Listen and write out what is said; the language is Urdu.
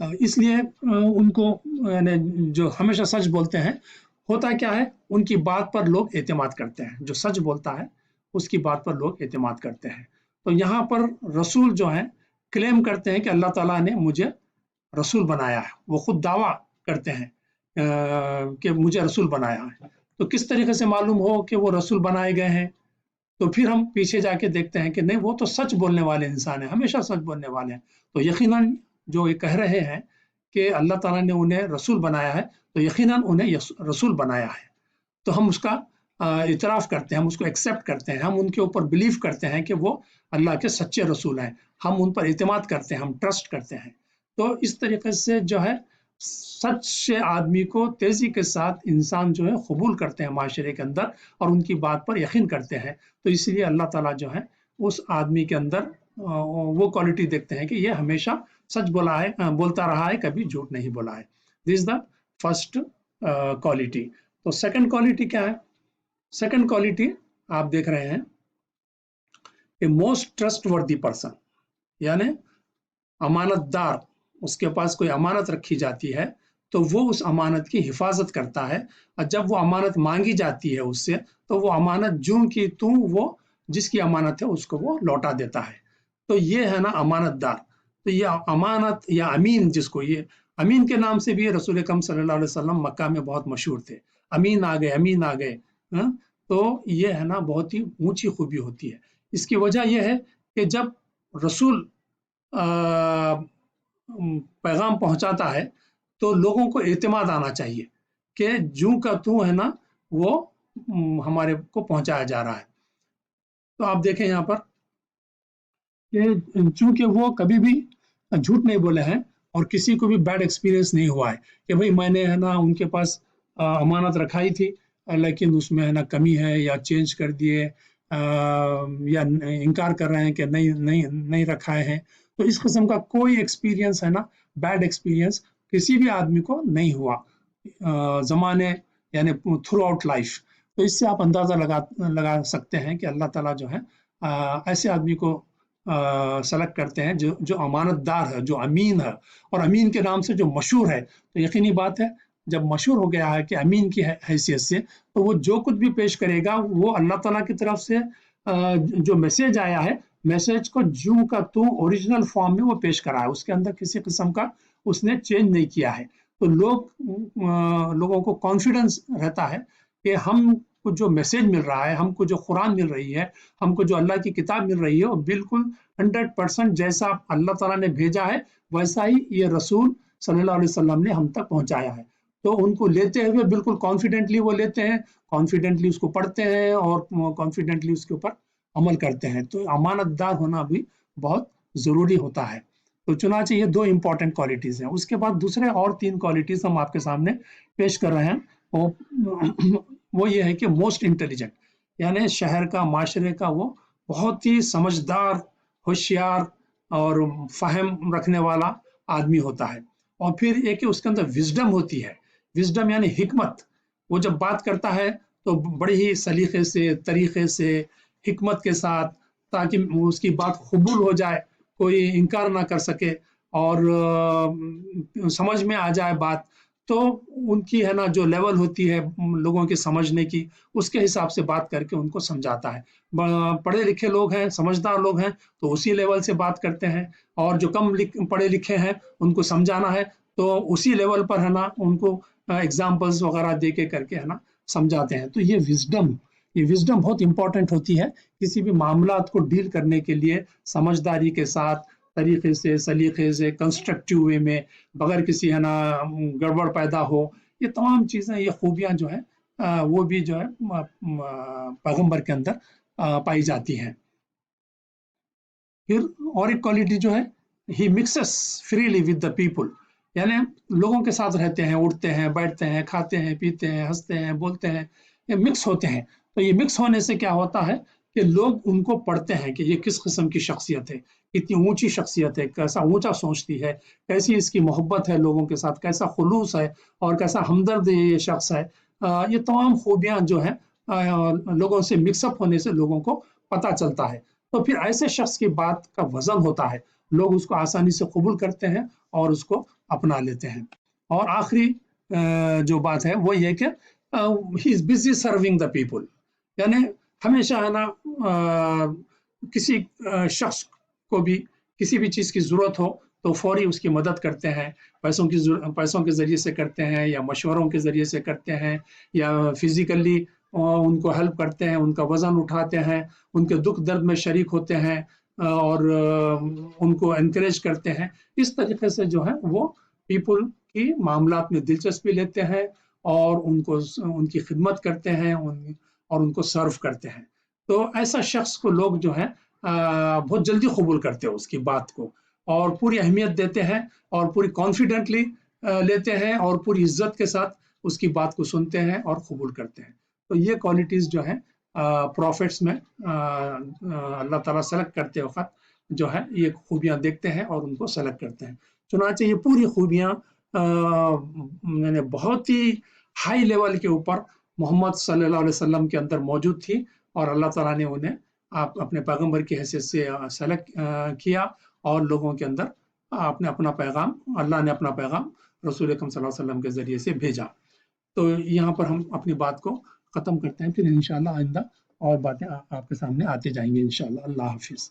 اس لیے ان کو یعنی جو ہمیشہ سچ بولتے ہیں، ہوتا کیا ہے ان کی بات پر لوگ اعتماد کرتے ہیں، جو سچ بولتا ہے اس کی بات پر لوگ اعتماد کرتے ہیں۔ تو یہاں پر رسول جو ہیں کلیم کرتے ہیں کہ اللہ تعالیٰ نے مجھے رسول بنایا ہے، وہ خود دعویٰ کرتے ہیں کہ مجھے رسول بنایا ہے۔ تو کس طریقے سے معلوم ہو کہ وہ رسول بنائے گئے ہیں؟ تو پھر ہم پیچھے جا کے دیکھتے ہیں کہ نہیں، وہ تو سچ بولنے والے انسان ہیں، ہمیشہ سچ بولنے والے ہیں، تو یقیناً جو یہ کہہ رہے ہیں کہ اللہ تعالیٰ نے انہیں رسول بنایا ہے تو یقیناً انہیں رسول بنایا ہے۔ تو ہم اس کا اعتراف کرتے ہیں، ہم اس کو ایکسیپٹ کرتے ہیں، ہم ان کے اوپر بلیو کرتے ہیں کہ وہ اللہ کے سچے رسول ہیں، ہم ان پر اعتماد کرتے ہیں، ہم ٹرسٹ کرتے ہیں۔ تو اس طریقے سے جو ہے سچے آدمی کو تیزی کے ساتھ انسان جو ہے قبول کرتے ہیں معاشرے کے اندر، اور ان کی بات پر یقین کرتے ہیں۔ تو اس لیے اللہ تعالیٰ جو ہے اس آدمی کے اندر وہ کوالٹی دیکھتے ہیں کہ یہ ہمیشہ سچ بولتا رہا ہے، کبھی جھوٹ نہیں بولا ہے۔ دس از دا فرسٹ کوالٹی۔ تو سیکنڈ کوالٹی کیا ہے؟ سیکنڈ کوالٹی آپ دیکھ رہے ہیں کہ موسٹ ٹرسٹ وردی پرسن، یعنی امانت دار، اس کے پاس کوئی امانت رکھی جاتی ہے تو وہ اس امانت کی حفاظت کرتا ہے، اور جب وہ امانت مانگی جاتی ہے اس سے تو وہ امانت جوں کی توں وہ جس کی امانت ہے اس کو وہ لوٹا دیتا ہے۔ تو یہ ہے نا امانت دار۔ تو یہ امانت یا امین، جس کو یہ امین کے نام سے بھی رسول اکرم صلی اللہ علیہ وسلم مکہ میں بہت مشہور تھے، امین آ گئے، امین آ گئے۔ تو یہ ہے نا بہت ہی اونچی خوبی ہوتی ہے۔ اس کی وجہ یہ ہے کہ جب رسول پیغام پہنچاتا ہے تو لوگوں کو اعتماد آنا چاہیے کہ جوں کا توں ہے نا وہ ہمارے کو پہنچایا جا رہا ہے۔ تو آپ دیکھیں یہاں پر کہ چونکہ وہ کبھی بھی جھوٹ نہیں بولے ہیں اور کسی کو بھی بیڈ ایکسپیرینس نہیں ہوا ہے کہ بھئی میں نے ہے نا ان کے پاس امانت رکھائی تھی لیکن اس میں ہے نا کمی ہے، یا چینج کر دیے، یا انکار کر رہے ہیں کہ نہیں رکھائے ہیں۔ تو اس قسم کا کوئی ایکسپیرینس ہے نا بیڈ ایکسپیرینس کسی بھی آدمی کو نہیں ہوا زمانے یعنی تھرو آؤٹ لائف۔ تو اس سے آپ اندازہ لگا سکتے ہیں کہ اللہ تعالیٰ جو ہے ایسے آدمی کو سلیکٹ کرتے ہیں جو امانت دار ہے، جو امین ہے، اور امین کے نام سے جو مشہور ہے۔ تو یقینی بات ہے جب مشہور ہو گیا ہے کہ امین کی حیثیت سے، تو وہ جو کچھ بھی پیش کرے گا وہ اللہ تعالیٰ کی طرف سے جو میسیج آیا ہے، میسیج کو جوں کا توں اوریجنل فارم میں وہ پیش کرا ہے، اس کے اندر کسی قسم کا اس نے چینج نہیں کیا ہے۔ تو لوگوں کو کانفیڈنس رہتا ہے کہ ہم کو جو میسیج مل رہا ہے، ہم کو جو قرآن مل رہی ہے، ہم کو جو اللہ کی کتاب مل رہی ہے، وہ بالکل 100% جیسا اللہ تعالیٰ نے بھیجا ہے ویسا ہی یہ رسول صلی اللہ علیہ وسلم نے ہم تک پہنچایا ہے۔ تو ان کو لیتے ہوئے بالکل کانفیڈنٹلی وہ لیتے ہیں، کانفیڈنٹلی اس کو پڑھتے ہیں اور کانفیڈنٹلی اس کے اوپر عمل کرتے ہیں۔ تو امانت دار ہونا بھی بہت ضروری ہوتا ہے۔ تو چنانچہ یہ دو امپورٹنٹ کوالٹیز ہیں۔ اس کے بعد دوسرے اور 3 کوالٹیز ہم آپ کے سامنے پیش کر رہے ہیں۔ وہ یہ ہے کہ موسٹ انٹیلیجنٹ، یعنی شہر کا، معاشرے کا وہ بہت ہی سمجھدار، ہوشیار اور فہم رکھنے والا آدمی ہوتا ہے۔ اور پھر ایک کہ اس کے اندر وزڈم ہوتی ہے، وزڈم یعنی حکمت۔ وہ جب بات کرتا ہے تو بڑی ہی سلیقے سے، طریقے سے، حکمت کے ساتھ، تاکہ اس کی بات قبول ہو جائے، کوئی انکار نہ کر سکے اور سمجھ میں آ جائے بات۔ تو ان کی ہے نا جو لیول ہوتی ہے لوگوں کے سمجھنے کی، اس کے حساب سے بات کر کے ان کو سمجھاتا ہے۔ پڑھے لکھے لوگ ہیں، سمجھدار لوگ ہیں تو اسی لیول سے بات کرتے ہیں، اور جو کم پڑھے لکھے ہیں ان کو سمجھانا ہے تو اسی لیول پر ہے نا ان کو ایگزامپلز وغیرہ دے کے کر کے ہے نا سمجھاتے ہیں۔ تو یہ وزڈم بہت امپورٹنٹ ہوتی ہے کسی بھی معاملات کو ڈیل کرنے کے لیے، سمجھداری کے ساتھ، طریقے سے، سلیقے سے، کنسٹرکٹیو وے میں، بغیر کسی ہے نا گڑبڑ پیدا ہو۔ یہ تمام چیزیں، یہ خوبیاں جو ہیں وہ بھی جو ہے پیغمبر کے اندر پائی جاتی ہیں۔ پھر اور ایک کوالٹی جو ہے، ہی مکسس فریلی ود دا پیپل، یعنی لوگوں کے ساتھ رہتے ہیں، اٹھتے ہیں، بیٹھتے ہیں، کھاتے ہیں، پیتے ہیں، ہنستے ہیں، بولتے ہیں، یہ مکس ہوتے ہیں۔ تو یہ مکس ہونے سے کیا ہوتا ہے کہ لوگ ان کو پڑھتے ہیں کہ یہ کس قسم کی شخصیت ہے، کتنی اونچی شخصیت ہے، کیسا اونچا سوچتی ہے، کیسی اس کی محبت ہے لوگوں کے ساتھ، کیسا خلوص ہے اور کیسا ہمدرد یہ شخص ہے۔ یہ تمام خوبیاں جو ہیں لوگوں سے مکس اپ ہونے سے لوگوں کو پتہ چلتا ہے۔ تو پھر ایسے شخص کی بات کا وزن ہوتا ہے، لوگ اس کو آسانی سے قبول کرتے ہیں اور اس کو اپنا لیتے ہیں. اور آخری جو بات ہے وہ یہ کہ he is busy serving the people, یعنی ہمیشہ ہے نا کسی شخص کو بھی کسی بھی چیز کی ضرورت ہو تو فوری اس کی مدد کرتے ہیں، پیسوں کے ذریعے سے کرتے ہیں یا مشوروں کے ذریعے سے کرتے ہیں یا فزیکلی ان کو ہیلپ کرتے ہیں، ان کا وزن اٹھاتے ہیں، ان کے دکھ درد میں شریک ہوتے ہیں اور ان کو انکریج کرتے ہیں. اس طریقے سے جو ہے وہ پیپل کی معاملات میں دلچسپی لیتے ہیں اور ان کی خدمت کرتے ہیں اور ان کو سرو کرتے ہیں. تو ایسا شخص کو لوگ جو ہے بہت جلدی قبول کرتے ہیں اس کی بات کو اور پوری اہمیت دیتے ہیں اور پوری کانفیڈنٹلی لیتے ہیں اور پوری عزت کے ساتھ اس کی بات کو سنتے ہیں اور قبول کرتے ہیں. تو یہ کوالٹیز جو ہیں پروفٹس میں اللہ تعالیٰ سلیکٹ کرتے وقت جو ہے یہ خوبیاں دیکھتے ہیں اور ان کو سلیکٹ کرتے ہیں. چنانچہ یہ پوری خوبیاں بہت ہی ہائی لیول کے اوپر محمد صلی اللہ علیہ وسلم کے اندر موجود تھی اور اللہ تعالیٰ نے انہیں اپنے پیغمبر کی حیثیت سے سلیکٹ کیا اور لوگوں کے اندر اپنا پیغام اللہ نے اپنا پیغام رسول اکرم صلی اللہ علیہ وسلم کے ذریعے سے بھیجا. تو یہاں پر ہم اپنی بات کو ختم کرتے ہیں، پھر انشاءاللہ آئندہ اور باتیں آپ کے سامنے آتے جائیں گے انشاءاللہ. اللہ حافظ.